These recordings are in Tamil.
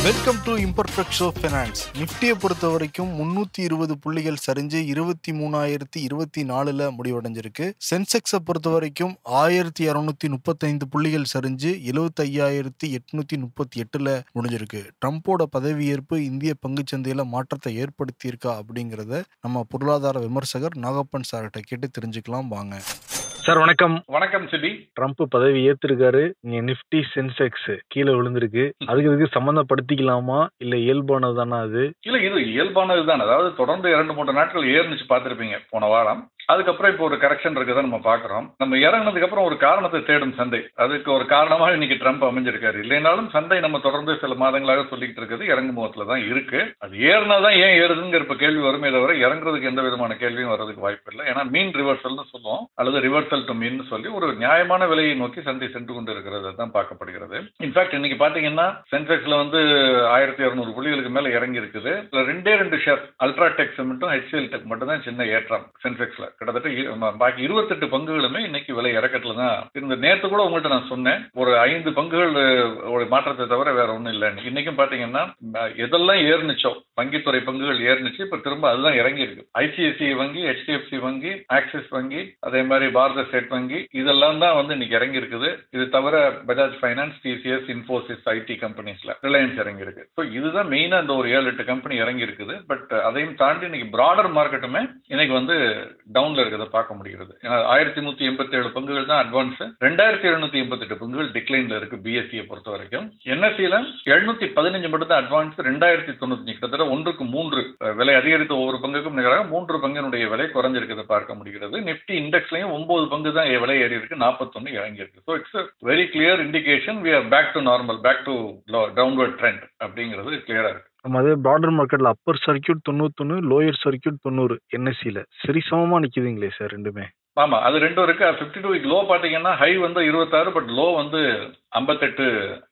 Welcome to imperfect show finance. நிஃப்டியை பொறுத்த வரைக்கும் 320 புள்ளிகள் சரிஞ்சு 23,024 முடிவடைஞ்சிருக்கு. சென்செக்ஸை பொறுத்த வரைக்கும் 1,235 புள்ளிகள் சரிஞ்சு 75,838 முடிஞ்சிருக்கு. ட்ரம்போட பதவியேற்பு இந்திய பங்குச்சந்தையில மாற்றத்தை ஏற்படுத்தியிருக்கா அப்படிங்கிறத நம்ம பொருளாதார விமர்சகர் நாகப்பன் சார்கிட்ட கேட்டு தெரிஞ்சுக்கலாம் வாங்க. சார் வணக்கம். வணக்கம் சிபி. ட்ரம்ப் பதவி ஏத்திருக்காரு. இங்க நிப்டி சென்செக்ஸ் கீழே விழுந்திருக்கு. அதுக்கு சம்பந்தப்படுத்திக்கலாமா இல்ல இயல்பானதுதானா? அது இல்ல, இது இயல்பானதுதான். அதாவது தொடர்ந்து 2-3 நாட்கள் ஏறிச்சு பார்த்திருப்பீங்க போன வாரம். அதுக்கப்புறம் இப்போ ஒரு கரெக்ஷன் இருக்குதான் நம்ம பாக்குறோம். நம்ம இறங்கினதுக்கு அப்புறம் ஒரு காரணத்தை தேடும் சந்தை. அதுக்கு ஒரு காரணமாக இன்னைக்கு ட்ரம்ப் அமைஞ்சிருக்காரு. இல்லைனாலும் சந்தை நம்ம தொடர்ந்து சில மாதங்களாக சொல்லிட்டு இருக்கிறது இறங்கும் முகத்துல தான் இருக்கு. அது ஏறினாதான் ஏன் ஏறுதுங்கிற இப்ப கேள்வி வருமே தவிர இறங்குறதுக்கு எந்த விதமான கேள்வியும் வர்றதுக்கு வாய்ப்பு இல்லை. ஏன்னா மீன் ரிவர்சல்னு சொல்லுவோம், அல்லது ரிவர்சல் டு மீன் சொல்லி ஒரு நியாயமான விலையை நோக்கி சந்தை சென்று கொண்டு இருக்கிறது தான் பார்க்கப்படுகிறது. இன்ஃபேக்ட் இன்னைக்கு பாத்தீங்கன்னா சென்செக்ஸ்ல 1200 புள்ளிகளுக்கு மேல இறங்கி இருக்குது. ரெண்டு ஷேர் அல்ட்ராடெக் சிமெண்ட்டும் HCL டெக் மட்டும் தான் சின்ன ஏற்றம் சென்செக்ஸ்ல. கிட்டத்தட்ட பாக்கி 28 பங்குகளுமே இன்னைக்கு விலை இறக்கத்துல தான் இருந்த. நேற்று கூட உங்கள்கிட்ட நான் சொன்னேன், ஒரு 5 பங்குகள் மாற்றத்தை தவிர வேற ஒண்ணும் இல்லை. இன்னைக்கும் பாத்தீங்கன்னா எதெல்லாம் ஏறிச்சோ வங்கித்துறை பங்குகள் ஏறிச்சு, இப்ப திரும்ப அதுதான் இறங்கி இருக்கு. ICICI வங்கி, HDFC வங்கி, ஆக்சிஸ் வங்கி, அதே மாதிரி பாரத ஸ்டேட் வங்கி, இதெல்லாம் தான் இன்னைக்கு இறங்கி இருக்குது. இது தவிர Bajaj finance, TCS, Infosys, IT கம்பெனிஸ்ல ரிலையன்ஸ் இறங்கி இருக்கு. ஸோ இதுதான் மெயினா இந்த ஒரு 7-8 கம்பெனி இறங்கி இருக்குது. பட் அதையும் தாண்டி இன்னைக்கு பிராடர் மார்க்கெட்டுமே இன்னைக்கு டவுன்ல இருக்கிறத பார்க்க முடிகிறது. 1187 பங்குகள் தான் அட்வான்ஸ், 2788 பங்குகள் டிக்ளைன்ல இருக்கு. BSE பொறுத்த வரைக்கும் NSEல 715 மட்டும் தான் அட்வான்ஸ், 2095 கிட்டத்தட்ட 1:3 விலை அதிகரித்த ஒவ்வொரு பங்குக்கும் நிகராக 3 பங்கினுடைய விலை குறைஞ்சிருக்கிறத பார்க்க முடிகிறது. நிப்டி இண்டெக்ஸ்லயும் 9 பங்கு தான் விலை ஏறி இருக்கு, 41 இறங்கி இருக்கு. So it's very clear indication we are back to normal, back to downward trend அப்படிங்கிறது கிளியரா இருக்கு. அதே பார்டர் மார்க்கெட்ல அப்பர் சர்க்கியூட் 91, லோயர் சர்க்கியூட் 90 NSEல சரிசமமா நிக்குதுங்களே சார் ரெண்டுமே? ஆமா, அது ரெண்டும் இருக்கு. 52 வீக் லோ பாத்தீங்கன்னா ஹை 26, பட் லோ 58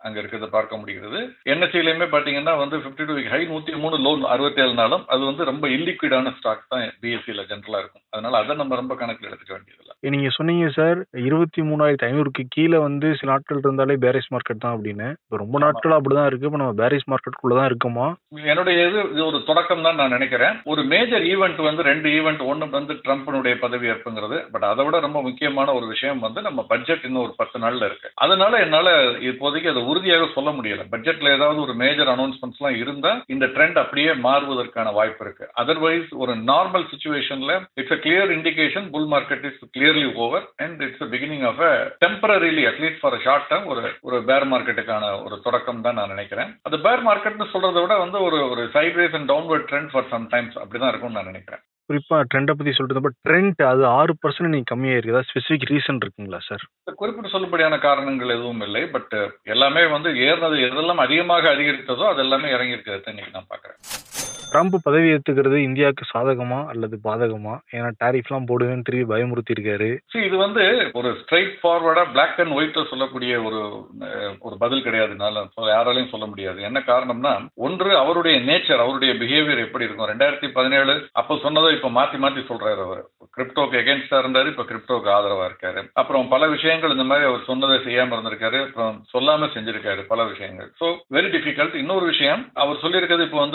அங்க இருக்கிறத பார்க்க முடிகிறது. NSEலயுமே பாத்தீங்கன்னா 52 வீக் ஹை 103, லோ 67 நாளும் அது ரொம்ப இல்லிக்விடான ஸ்டாக் தான் BSEல ஜென்ரலா இருக்கும். அதனால அதை நம்ம ரொம்ப கணக்கில் எடுத்துக்க வேண்டியதில்லை. நீங்க சொன்னீங்க சார் 23,500க்கு கீழே சில நாட்கள் இருந்தாலே பேரிஷ் மார்க்கெட் தான் அப்படின்னு. ரொம்ப நாட்கள் அப்படிதான் இருக்கு. இப்ப நம்ம பேரிஷ் மார்க்கெட்டுக்குள்ளதான் இருக்கோமா? என்னுடைய இது ஒரு தொடக்கம் தான் நான் நினைக்கிறேன். ஒரு மேஜர் ஈவெண்ட் 2 ஈவெண்ட். ஒன்னு ட்ரம்ப்னுடைய பதவி ஏற்புங்கிறது. பட் அதை விட ரொம்ப முக்கியமான ஒரு விஷயம் நம்ம பட்ஜெட் இன்னும் ஒரு 10 நாள்ல இருக்கு. அதனால என்னால இப்போதைக்கு அதை உறுதியாக சொல்ல முடியல. பட்ஜெட்ல ஏதாவது ஒரு மேஜர் அனௌன்ஸ்மெண்ட்ஸ் எல்லாம் இருந்தா இந்த ட்ரெண்ட் அப்படியே மாறுவதற்கான வாய்ப்பு இருக்கு. அதர்வைஸ் ஒரு நார்மல் சிச்சுவேஷன்ல it's a clear indication bull market is clearly over and it's the beginning of a temporarily, at least for a short term, ஒரு bear marketக்கான ஒரு தொடக்கம் தான் நான் நினைக்கிறேன். அது bear marketனு சொல்றதை விட ஒரு sideways and downward trend for some times அப்படிதான் இருக்கும்னு நான் நினைக்கிறேன். குறிப்பா ட்ரெண்டை பத்தி சொல்றது, ட்ரெண்ட் அது 6% நீங்க கம்மியா இருக்கு. ஏதாவது ஸ்பெசிபிக் ரீசன் இருக்குங்களா சார்? குறிப்பிட்டு சொல்லும்படியான காரணங்கள் எதுவும் இல்லை. பட் எல்லாமே ஏறினது எதெல்லாம் அதிகமாக அதிகரித்ததோ அது எல்லாமே இறங்கி இருக்கிறத இன்னைக்கு நான் பாக்குறேன். ட்ரம்ப் பதவி ஏத்துக்கிறது இந்தியாவுக்கு சாதகமா அல்லது பாதகமா? ஏன்னா டாரிஃப் எல்லாம் போடுவேன்னு திரும்பி பயமுறுத்தி இருக்காரு. இது ஒரு ஸ்ட்ரைட் ஃபார்வர்டா பிளாக் அண்ட் ஒயிட் சொல்லக்கூடிய ஒரு பதில் கிடையாதுனால யாராலையும் சொல்ல முடியாது. என்ன காரணம்னா, ஒன்று அவருடைய நேச்சர், அவருடைய பிஹேவியர் எப்படி இருக்கும். 2017 அப்ப சொன்னதை இப்ப மாத்தி சொல்றாரு. அவர் கிரிப்டோக்கு எகென்ஸ்டா இருந்தாரு, இப்ப கிரிப்டோக்கு ஆதரவா இருக்காரு. அப்புறம் பல விஷயங்கள் இந்த மாதிரி அவர் சொன்னதை செய்யாம இருந்திருக்காரு, அப்புறம் சொல்லாம செஞ்சிருக்காரு பல விஷயங்கள். So very difficult. இன்னொரு விஷயம், அவர் சொல்லியிருக்கிறது இப்போ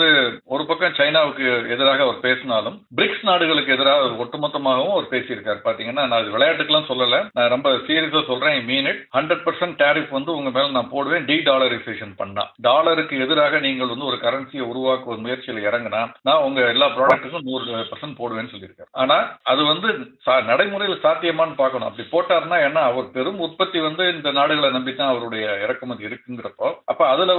ஒரு பக்கம் சைனாவுக்கு எதிராக அவர் பேசினாலும் பிரிக்ஸ் நாடுகளுக்கு எதிராக ஒட்டுமொத்தமாகவும் அவர் பேசியிருக்காரு. பாத்தீங்கன்னா, நான் இது விளையாட்டுக்கெல்லாம் சொல்லல, நான் ரொம்ப சீரியஸா சொல்றேன். Mean it. 100% டாரிஃப் உங்க மேல நான் போடுவேன். டாலரைசேஷன் பண்ணா, டாலருக்கு எதிராக நீங்கள் ஒரு கரன்சியை உருவாக்குவ முயற்சியில் இறங்கினா நான் உங்க எல்லா ப்ராடக்ட்டுக்கும் 100% போடுவேன்னு சொல்லியிருக்காரு. ஆனா அது நடைமுறையில் சாத்தியமானு பார்க்கணும். அப்படி போட்டாருன்னா என்ன, அவர் பெரும் உற்பத்தி இந்த நாடுகளை நம்பித்தான் அவருடைய இறக்குமதி இருக்குங்கிறப்போ, அப்ப அதுல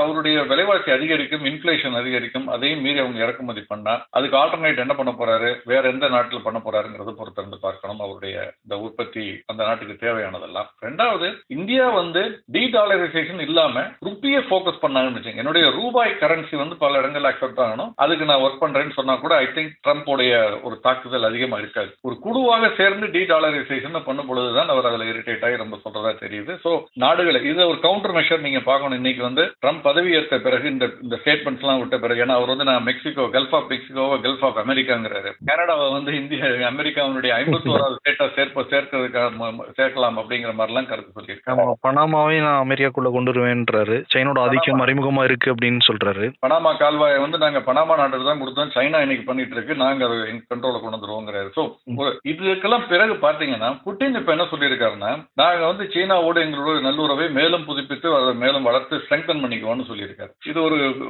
அவருடைய விலைவாசி அதிகரிக்கும், இன்ஃபிளேஷன் அதிகரிக்கும். அதையும் மீறி அவங்க இறக்குமதி பண்ணா அதுக்கு ஆல்டர்னேட் என்ன பண்ண போறாரு, வேற எந்த நாட்டில் பண்ண போறாருங்கிறத பொறுத்திருந்து பார்க்கணும். அவருடைய இந்த உற்பத்தி அந்த நாட்டுக்கு தேவையானதெல்லாம். ரெண்டாவது, இந்தியா டாலரைசேஷன் இல்லாம ருப்பியை போக்கஸ் பண்ணாங்கன்னு வச்சுங்க. என்னுடைய ரூபாய் கரன்சி பல இடங்கள்ல அக்செப்ட் ஆகணும். அதுக்கு நான் ஒர்க் பண்றேன்னு சொன்னா கூட ஐ திங்க் ட்ரம்போடைய ஒரு தாக்குதல் அதிகமா இருக்காது. ஒரு குழுவாக சேர்ந்து டாலரைசேஷன் பண்ணும் பொழுதுதான் அவர் அதில் இரிட்டேட் ஆகி ரொம்ப சொல்றதா தெரியுது. சோ நாடுகளை இது ஒரு கவுண்டர் மெஷர் நீங்க பார்க்கணும். இன்னைக்கு ட்ரம்ப் பதவி ஏற்ற பிறகு இந்த ஸ்டேட்மெண்ட்ஸ் எல்லாம் விட்ட பிறகு, ஏன்னா அவர் நான் மெக்சிகோ, கல்ஃப் ஆஃப் மெக்சிகோவை கல்ஃப் ஆஃப் அமெரிக்காங்கிறாரு. கனடாவை இந்திய அமெரிக்காவுடைய 51வது ஸ்டேட்டா இப்போ சேர்க்கலாம் அப்படிங்கிற மாதிரிலாம் கருத்து சொல்லியிருக்காங்க. பனாமாவையும் நான் அமெரிக்காக்குள்ள கொண்டு வருவேன்றாரு. சைனோட ஆதிக்கம் மறைமுகமா இருக்கு அப்படின்னு சொல்றாரு. பனாமா கால்வாயை வந்து நாங்க பனாமா நாட்டுக்கு தான் கொடுத்தோம், சைனா இன்னைக்கு பண்ணிட்டு இருக்கு, நாங்க அதை கண்ட்ரோல கொண்டு வந்துருவோங்கிறாரு. ஸோ இதுக்கெல்லாம் பிறகு பாத்தீங்கன்னா புட்டின் இப்ப என்ன சொல்லியிருக்காருன்னா, நாங்க வந்து சீனாவோட எங்களோட நல்லுறவை மேலும் புதுப்பித்து அதை மேலும் வளர்த்து ஸ்ட்ரெங்தன் பண்ணிக்குவோம்னு சொல்லியிருக்காரு. இது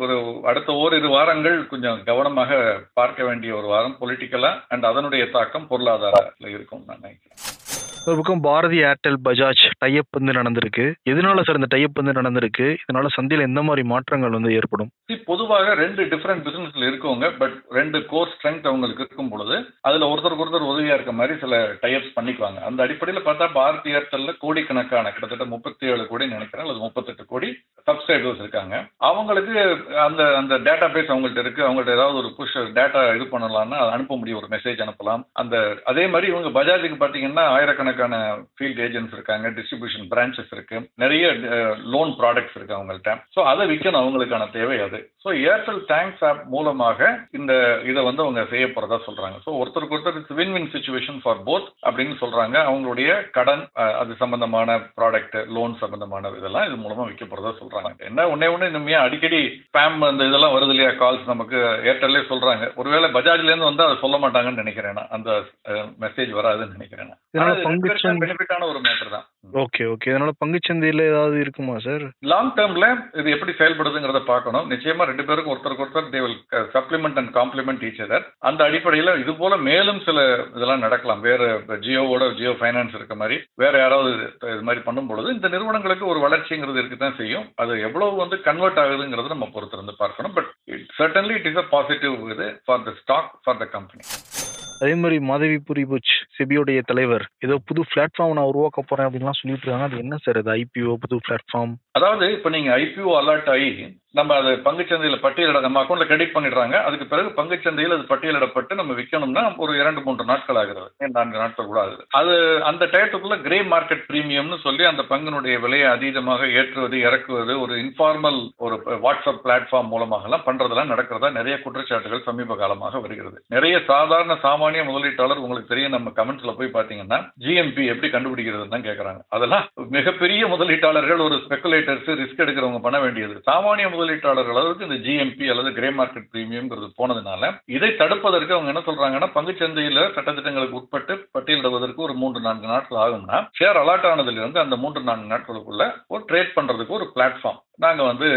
ஒரு அடுத்த ஓரிரு வாரங்கள் கொஞ்சம் கவனமாக பார்க்க வேண்டிய ஒரு வாரம் பொலிட்டிக்கலா அண்ட் அதனுடைய தாக்கம் பொருளாதாரத்துல இருக்கும் நான் நினைக்கிறேன். ஒரு பக்கம் பாரதி ஏர்டெல் பஜாஜ் டைப் வந்து நடந்திருக்கு. எதனால சார் இந்த டைப் வந்து நடந்திருக்கு? இதனால சந்தையில எந்த மாதிரி மாற்றங்கள் வந்து ஏற்படும்? பொதுவாக 2 டிஃபரெண்ட் பிசினஸ்ல இருக்கவங்க, பட் 2 கோர் ஸ்ட்ரென்த் அவங்களுக்கு இருக்கும் பொழுது அதுல ஒருத்தருக்கு உதவியா இருக்க மாதிரி சில டைப்ஸ் பண்ணிக்குவாங்க. அந்த அடிப்படையில் பார்த்தா பாரதி ஏர்டெல்ல கோடிக்கணக்கான கிட்டத்தட்ட 37 கோடி நினைக்கிறேன் அல்லது 38 கோடி சப்ஸ்கிரைபர்ஸ் இருக்காங்க. அவங்களுக்கு அந்த டேட்டா பேஸ் அவங்கள்ட்ட இருக்கு. அவங்கள்ட்ட ஏதாவது ஒரு புஷ் டேட்டா இது பண்ணலாம்னா அனுப்ப முடியும், ஒரு மெசேஜ் அனுப்பலாம். அதே மாதிரி இவங்க பஜாஜுக்கு பாத்தீங்கன்னா ஆயிரக்கணக்கான ஃபீல்ட் ஏஜென்ட்ஸ் இருக்காங்க, டிஸ்ட்ரிபியூஷன் பிரான்ச்சஸ் இருக்கு, நிறைய லோன் ப்ராடக்ட்ஸ் இருக்கு அவங்கள்ட்ட. ஸோ அதை விற்கணும், அவங்களுக்கான தேவை அது. ஸோ ஏர்டெல் தேங்க்ஸ் ஆப் மூலமாக இதை வந்து அவங்க செய்ய போறதா சொல்றாங்க. ஸோ ஒருத்தருக்கு ஒருத்தர் win win situation for both அப்படின்னு சொல்றாங்க. அவங்களுடைய கடன் அது சம்பந்தமான ப்ராடக்ட், லோன் சம்பந்தமான இதெல்லாம் இது மூலமா விற்க போறதா சொல்றாங்க. என்ன ஒன்னே இனிமையா அடிக்கடி ஸ்பாம் அந்த இதெல்லாம் வருது இல்லையா, கால்ஸ் நமக்கு ஏர்டெல்லே சொல்றாங்க. ஒருவேளை பஜாஜ்ல இருந்து வந்து அதை சொல்ல மாட்டாங்கன்னு நினைக்கிறேன், அந்த மெசேஜ் வராதுன்னு நினைக்கிறேன். பெனிஃபிட்டான ஒரு மேட்டர் தான். ஓகே. இதனால பங்குச்சந்தையில ஏதாவது இருக்குமா சார்? லாங் டேர்ம்ல இது எப்படி செயல்படுதுங்கிறத பார்க்கணும். நிச்சயமா 2 பேருக்கும் ஒருத்தருக்கு ஒருத்தர் they will supplement and complement each other. அந்த அடிப்படையில் இது போல மேலும் சில இதெல்லாம் நடக்கலாம். வேற ஜியோ ஃபைனான்ஸ் இருக்க மாதிரி வேற யாராவது இது மாதிரி பண்ணும் பொழுது இந்த நிறுவனங்களுக்கு ஒரு வளர்ச்சிங்கிறது இருக்குதான் செய்யும். அது எவ்வளவு வந்து கன்வெர்ட் ஆகுதுங்கிறது நம்ம பொறுத்திருந்து பார்க்கணும். But certainly it is a positive இது for the stock, for the company. அதே மாதிரி மாதவி புரிபுச் செபியோடைய தலைவர் ஏதோ புது பிளாட்ஃபார்ம் நான் உருவாக்க போறேன் அப்படின்லாம் சொல்லிட்டு இருக்காங்க. அது என்ன சார் அது ஐபிஓ புது பிளாட்ஃபார்ம்? அதாவது இப்ப நீங்க ஐபிஓ அலர்ட் ஆகி நம்ம அது பங்குச்சந்தையில பட்டியலிட நம்ம அக்கௌண்ட்ல கிரெடிட் பண்ணிடுறாங்க. அதுக்கு பிறகு பங்குச்சந்தையில் அது பட்டியலிடப்பட்டு நம்ம விற்கணும்னா ஒரு 2-3 நாட்கள் ஆகிறது, 4 நாட்கள் கூட ஆகுது. அது அந்த டயத்துக்குள்ள கிரே மார்க்கெட் பிரீமியம்னு சொல்லி அந்த பங்கினுடைய விலையை அதீதமாக ஏற்றுவது இறக்குவது ஒரு இன்ஃபார்மல் ஒரு வாட்ஸ்அப் பிளாட்ஃபார்ம் மூலமாக எல்லாம் பண்றதெல்லாம் நடக்கிறதா நிறைய குற்றச்சாட்டுகள் சமீப காலமாக வருகிறது. நிறைய சாதாரண சாமானிய முதலீட்டாளர், உங்களுக்கு தெரியும், நம்ம கமெண்ட்ஸ்ல போய் பாத்தீங்கன்னா ஜிஎம்பி எப்படி கண்டுபிடிக்கிறதுன்னு தான் கேட்கறாங்க. அதெல்லாம் மிகப்பெரிய முதலீட்டாளர்கள், ஒரு ஸ்பெகுலேட்டர்ஸ், ரிஸ்க் எடுக்கிறவங்க பண்ண வேண்டியது. சாமானிய முதலீட்டாளர்கள் அளவுக்கு இந்த ஜிஎம்பி அல்லது கிரே மார்க்கெட் பிரீமியம்ங்கிறது போனதுனால இதை தடுப்பதற்கு அவங்க என்ன சொல்றாங்கன்னா, பங்குச்சந்தையில சட்டத்திட்டங்களுக்கு உட்பட்டு பட்டியலிடுவதற்கு ஒரு 3-4 நாட்கள் ஆகும்னா ஷேர் அலாட் ஆனதுல இருந்து அந்த 3-4 நாட்களுக்குள்ள ஒரு ட்ரேட் பண்றதுக்கு ஒரு பிளாட்ஃபார்ம் நாங்க வந்து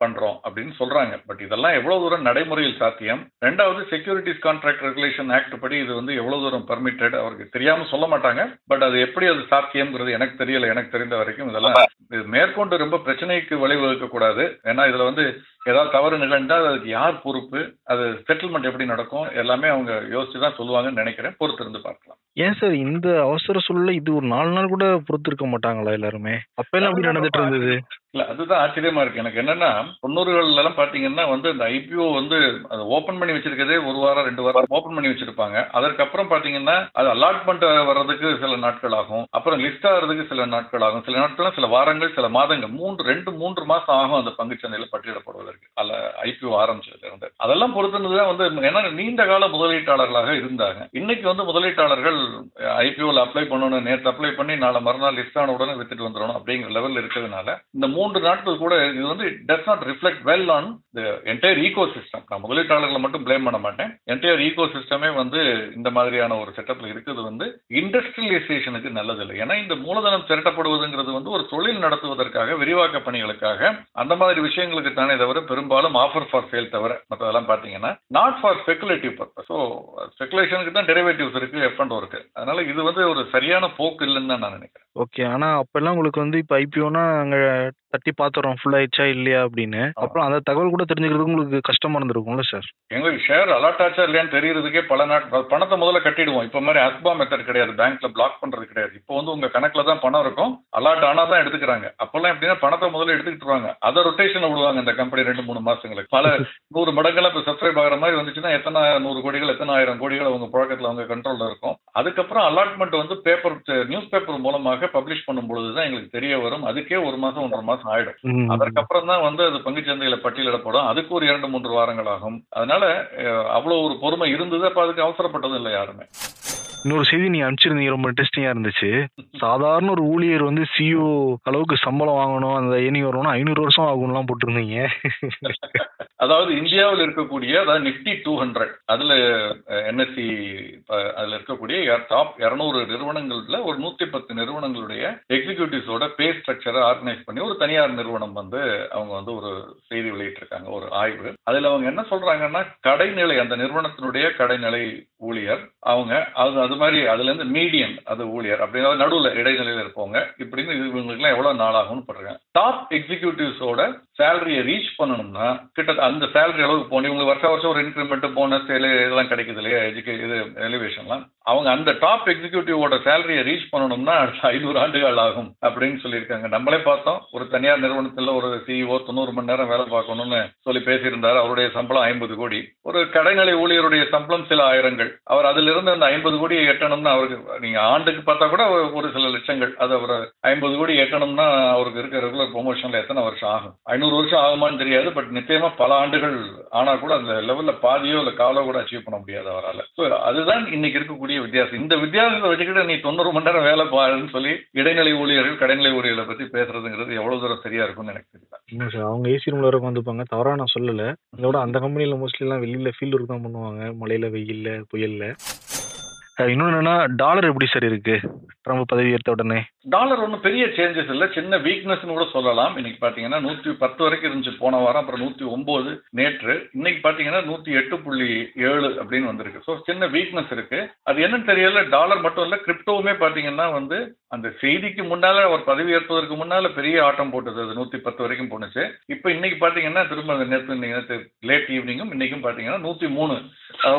பண்றோம் அப்படின்னு சொல்றாங்க. பட் இதெல்லாம் எவ்வளவு தூரம் நடைமுறையில் சாத்தியம்? 2வது செக்யூரிட்டிஸ் கான்ட்ராக்ட் ரெகுலேஷன் ஆக்ட் படி இது வந்து எவ்வளவு தூரம் பர்மிட்டட் அவருக்கு தெரியாம சொல்ல மாட்டாங்க. பட் அது எப்படி அது சாத்தியம்ங்கிறது எனக்கு தெரியல. எனக்கு தெரிந்த வரைக்கும் இதெல்லாம் மேற்கொண்டு ரொம்ப பிரச்சனைக்கு வழிவகுக்க கூடாது. ஏன்னா இதுல வந்து ஏதாவது தவறு நிகழ்ந்தால் அதுக்கு யார் பொறுப்பு, அது செட்டில்மெண்ட் எப்படி நடக்கும், எல்லாமே அவங்க யோசிச்சு தான் சொல்லுவாங்கன்னு நினைக்கிறேன். பொறுத்திருந்து பார்க்கலாம். ஏன் சார் இந்த அவசர சூழல்ல இது ஒரு 4 நாள் கூட பொறுத்து இருக்க மாட்டாங்களா எல்லாருமே? அப்ப எல்லாம் அப்படி நடந்துட்டு இருந்தது. இல்ல, அதுதான் ஆச்சரியமா இருக்கு எனக்கு. என்னன்னா 90கள் எல்லாம் பாத்தீங்கன்னா வந்து இந்த ஐபிஓ வந்து அது ஓபன் பண்ணி வச்சிருக்கதே 1 வாரம் 2 வாரம் ஓபன் பண்ணி வச்சிருப்பாங்க. அதற்கப்புறம் பாத்தீங்கன்னா அது அலாட்மெண்ட் வர்றதுக்கு சில நாட்கள் ஆகும், அப்புறம் லிஸ்ட் ஆகிறதுக்கு சில நாட்கள் ஆகும், சில நாட்கள் சில வாரங்கள் சில மாதங்கள் 2-3 மாசம் ஆகும் அந்த பங்குச்சந்தையில பட்டியலிடப்படுவதற்கு அல்ல ஐபிஓ ஆரம்பிச்சதுல இருந்து. அதெல்லாம் பொறுத்துதான் வந்து ஏன்னா நீண்ட கால முதலீட்டாளர்களாக இருந்தாங்க. இன்னைக்கு வந்து முதலீட்டாளர்கள் ஐபிஓல அப்ளை பண்ணணும், நேற்று அப்ளை பண்ணி நாளை மறுநாள் லிஸ்ட் ஆன உடனே வித்துட்டு வந்துடணும் அப்படிங்கிற லெவல் இருக்கிறதுனால இந்த 3 நாட்கள் கூட இது வந்து does not reflect well on the entire ecosystem. நான் முதலீட்டாளர்களை மட்டும் பிளேம் பண்ண மாட்டேன். என்டையர் ஈகோ சிஸ்டமே வந்து இந்த மாதிரியான ஒரு செட்டப்ல இருக்குது வந்து இண்டஸ்ட்ரியலைசேஷனுக்கு நல்லதில்லை. ஏன்னா இந்த மூலதனம் திரட்டப்படுவதுங்கிறது வந்து ஒரு தொழில் நடத்துவதற்காக, விரிவாக்க பணிகளுக்காக, அந்த மாதிரி விஷயங்களுக்கு தானே தவிர பெரும்பாலும் ஆஃபர் ஃபார் சேல் தவிர மற்றதெல்லாம் பாத்தீங்கன்னா not for speculative purpose. So ஸ்பெகுலேஷனுக்கு தான் டெரிவேட்டிவ்ஸ் இருக்கு, F&O இருக்கு. அதனால இது வந்து ஒரு சரியான போக்கு இல்லைன்னு தான் நான் நினைக்கிறேன். ஓகே. ஆனா அப்பெல்லாம் உங்களுக்கு வந்து இப்ப ஐபிஓனா அங்க தட்டி பாத்துறோம் ஃபுல் ஆயிடுச்சா இல்லையா அப்படின்னு. அப்புறம் அந்த தகவல் கூட தெரிஞ்சுக்கிறதுக்கு உங்களுக்கு கஷ்டமா இருந்திருக்கும்ல சார்? எங்களுக்கு ஷேர் அலாட் ஆச்சா இல்லையான்னு தெரியறதுக்கே பல நாட்கள் பணத்தை முதல்ல கட்டிடுவோம். இப்ப மாதிரி அஸ்பா மெத்தட் கிடையாது, பேங்க்ல பிளாக் பண்றது கிடையாது. இப்போ வந்து உங்க கணக்குல தான் பணம் இருக்கும், அலாட் ஆனா தான் எடுத்துக்கிறாங்க. அப்பெல்லாம் எப்படின்னா பணத்தை முதல்ல எடுத்துக்கிட்டுருவாங்க, அதை ரொட்டேஷன் விடுவாங்க இந்த கம்பெனி 2-3 மாசங்களுக்கு. பல 100 மடங்கெல்லாம் இப்ப சப்ஸ்கிரைப் ஆகிற மாதிரி வந்துச்சுன்னா எத்தனை 100 கோடிகள் எத்தனை 1000 கோடிகள் அவங்க ப்ராக்கெட்ல அவங்க கண்ட்ரோல்ல இருக்கும். அதுக்கப்புறம் அலாட்மெண்ட் வந்து நியூஸ் பேப்பர் மூலமாக பப்ளிஷ் பண்ணும் பொழுதுதான் எங்களுக்கு தெரிய வரும். அதுக்கே 1 மாசம் 1.5 மாசம் ஆயிடும். அதற்கப்புறம் தான் வந்து அது பங்குச்சந்தையில பட்டியலிடப்படும். அதுக்கு ஒரு 2-3 வாரங்கள் ஆகும். அதனால அவ்வளவு ஒரு பொறுமை இருந்தது. அப்ப அதுக்கு அவசரப்பட்டதும் இல்லை யாருமே. இன்னொரு செய்தி நீ அனுப்பிச்சிருந்தீங்க, ரொம்ப இன்ட்ரெஸ்டிங்கா இருந்துச்சு. சாதாரண ஒரு ஊழியர் வந்து சிஇஓ அளவுக்கு சம்பளம் வாங்கணும், அந்த ஏர்னிங் வரணும்னா 500 வருஷம் ஆகும்லாம் போட்டிருந்தீங்க. அதாவது இந்தியாவில் இருக்கக்கூடிய, அதாவது நிஃப்டி 200 அதுல என்எஸ்சி அதுல இருக்கக்கூடிய டாப் 200 நிறுவனங்கள்ல ஒரு 110 நிறுவனங்களுடைய எக்ஸிகியூட்டிவ்ஸோட பே ஸ்ட்ரக்சரை ஆர்கனைஸ் பண்ணி ஒரு தனியார் நிறுவனம் வந்து அவங்க வந்து ஒரு செய்தி வெளியிட்டிருக்காங்க, ஒரு ஆய்வு. அதுல அவங்க என்ன சொல்றாங்கன்னா, கடைநிலை அந்த நிறுவனத்தினுடைய கடைநிலை ஊழியர் அவங்க அது மாதிரி அதுல இருந்து மீடியன் அது ஊழியர் அப்படின்னா நடுவுல இடைநிலையில இருப்பவங்க இப்படின்னு இவங்களுக்கு எல்லாம் எவ்வளவு நாள் ஆகும்னு பண்றாங்க. டாப் எக்ஸிகியூட்டிவ்ஸோட சேலரியை ரீச் பண்ணணும்னா கிட்ட அந்த சேலரி அளவுக்கு போகணும். இவங்களுக்கு வருஷம் ஒரு இன்க்ரிமெண்ட் போனஸ் இதெல்லாம் கிடைக்குது இல்லையா, இது எலிவேஷன்லாம். அவங்க அந்த டாப் எக்ஸிகியூட்டிவோட சேலரியை ரீச் பண்ணணும்னா 500 ஆண்டுகள் ஆகும் அப்படின்னு சொல்லியிருக்காங்க. நம்மளே பார்த்தோம், ஒரு தனியார் நிறுவனத்துல ஒரு சிஇஓ 90 மணி நேரம் வேலை பார்க்கணும்னு சொல்லி பேசியிருந்தாரு. அவருடைய சம்பளம் 50 கோடி. ஒரு கடைநிலை ஊழியருடைய சம்பளம் சில ஆயிரங்கள். அவர் அதுல இருந்து அந்த 50 கோடியை எட்டணும்னா அவருக்கு நீங்க ஆண்டுக்கு பார்த்தா கூட ஒரு சில லட்சங்கள். அது அவர் 50 கோடி எட்டணும்னா அவருக்கு இருக்க ரெகுலர் ப்ரொமோஷன்ல எத்தனை வருஷம் ஆகும்? 500 வருஷம் ஆகுமான்னு தெரியாது. பட் நிச்சயமா பல ஆண்டுகள் ஆனா கூட அந்த லெவல்ல பாதியோ இல்ல காலோ கூட அச்சீவ் பண்ண முடியாது அவரால். அதுதான் இன்னைக்கு இருக்கக்கூடிய வித்தியாசம். இந்த வித்தியாசத்தை வச்சுக்கிட்டு நீ 90 மணி நேரம் வேலை பாருன்னு சொல்லி இடைநிலை ஊழியர்கள் கடைநிலை ஊழியர்களை பத்தி பேசுறதுங்கிறது எவ்வளவு தூரம் சரியா இருக்கும்னு எனக்கு தெரியல. என்ன சார், அவங்க ஏசி ரூம்ல வரைக்கும் வந்துப்பாங்க, தவறா நான் சொல்லல. இதோட அந்த கம்பெனில மோஸ்ட்லி எல்லாம் வெளியில ஃபீல்டு ஒர்க் தான் பண்ணுவாங்க, மழையில வெயில்ல புயல்ல. இன்னொன்னு என்னன்னா, டாலர் எப்படி சார் இருக்கு ட்ரம்ப் பதவி ஏற்ற உடனே? டாலர் ஒன்றும் பெரிய சேஞ்சஸ் இல்லை, சின்ன வீக்னஸ் கூட சொல்லலாம். இன்னைக்கு பாத்தீங்கன்னா 110 வரைக்கும் இருந்துச்சு போன வாரம், அப்புறம் 109 நேற்று. இன்னைக்கு பாத்தீங்கன்னா 108.7 அப்படின்னு வந்திருக்கு. ஸோ சின்ன வீக்னஸ் இருக்கு. அது என்னன்னு தெரியல. டாலர் மட்டும் இல்ல, கிரிப்டோவுமே பாத்தீங்கன்னா வந்து அந்த செய்திக்கு முன்னால அவர் பதவி ஏற்பதற்கு முன்னால பெரிய ஆட்டம் போட்டது. அது 110 வரைக்கும் போனுச்சு. இப்போ இன்னைக்கு பாத்தீங்கன்னா திரும்ப நேற்று லேட் ஈவினிங்கும் இன்னைக்கும் பாத்தீங்கன்னா 103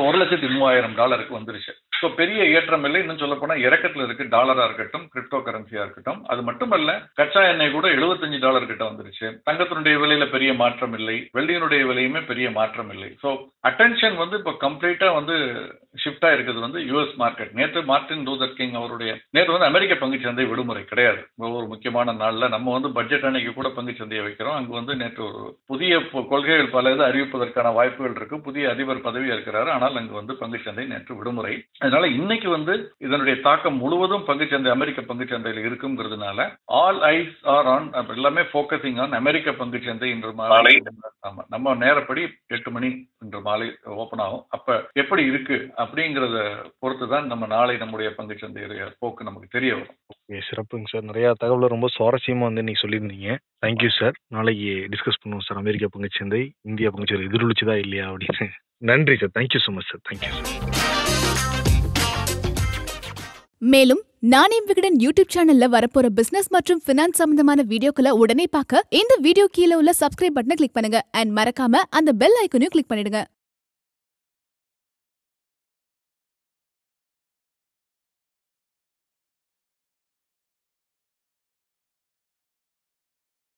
$1,03,000 வந்துருச்சு. ஸோ பெரிய ஏற்றம் இல்லை. இன்னும் சொல்ல போனா இறக்கத்துல இருக்கு. டாலரா இருக்கட்டும், கிரிப்டோ கரன்சியா இருக்கட்டும். அது மட்டுமல்ல, கச்சா எண்ணெய் கூட $75 கிட்ட வந்துருச்சு. தங்கத்தினுடைய விலையில பெரிய மாற்றம் இல்லை, வெள்ளியினுடைய விலையுமே பெரிய மாற்றம் இல்லை. ஸோ அட்டென்ஷன் வந்து இப்போ கம்ப்ளீட்டா வந்து ஷிஃப்டா இருக்குது வந்து யூஎஸ் மார்க்கெட். நேற்று மார்ட்டின் லூதர் கிங் அவருடைய நேற்று வந்து அமெரிக்க பங்குச்சந்தை விடுமுறை கிடையாது. ஒரு முக்கியமான நாள்ல நம்ம வந்து பட்ஜெட் அன்னைக்கு கூட பங்குச்சந்தையை வைக்கிறோம். அங்கு வந்து நேற்று ஒரு புதிய கொள்கைகள் பல இது அறிவிப்பதற்கான வாய்ப்புகள் இருக்கு. புதிய அதிபர் பதவி இருக்கிறாரு. ஆனால் அங்கு வந்து பங்குச்சந்தை நேற்று விடுமுறை. அதனால இன்னைக்கு வந்து இதனுடைய தாக்கம் முழுவதும் பங்குச்சந்தை அமெரிக்க பங்குச்சந்தையில் இருக்குங்கிறதுனால ஆல் ஐஸ் ஆர் ஆன், எல்லாமே ஃபோக்கசிங் ஆன் அமெரிக்க பங்குச்சந்தை. இன்று மாலை நம்ம நேரப்படி 8 மணி இன்று மாலை ஓபன் ஆகும். அப்ப எப்படி இருக்கு அப்படிங்கறத பொறுத்துதான் நம்ம நாளை நம்முடைய பங்குச்சந்தையுடைய போக்கு நமக்கு தெரிய வரும். சிறப்புங்க சார், நிறைய தகவலை ரொம்ப சுவாரஸ்யமா வந்து நீங்க சொல்லியிருந்தீங்க. Thank you sir. நாளைக்கு டிஸ்கஸ் பண்ணுவோம் சார், அமெரிக்க பங்குச்சந்தை இந்தியா பங்குச்சந்தை எதிரொலிச்சுதா இல்லையா அப்படின்னு. நன்றி sir, thank you so much sir. Thank you sir. மேலும் நானே விகடன் யூடியூப் சேனல்ல வரப்போற பிசினஸ் மற்றும் பினான்ஸ் சம்பந்தமான வீடியோக்களை உடனே பார்க்க இந்த வீடியோ கீழே உள்ள சப்ஸ்கிரைப் பட்டனை கிளிக் பண்ணுங்க அண்ட் மறக்காம அந்த பெல் ஐக்கனையும் கிளிக் பண்ணிடுங்க.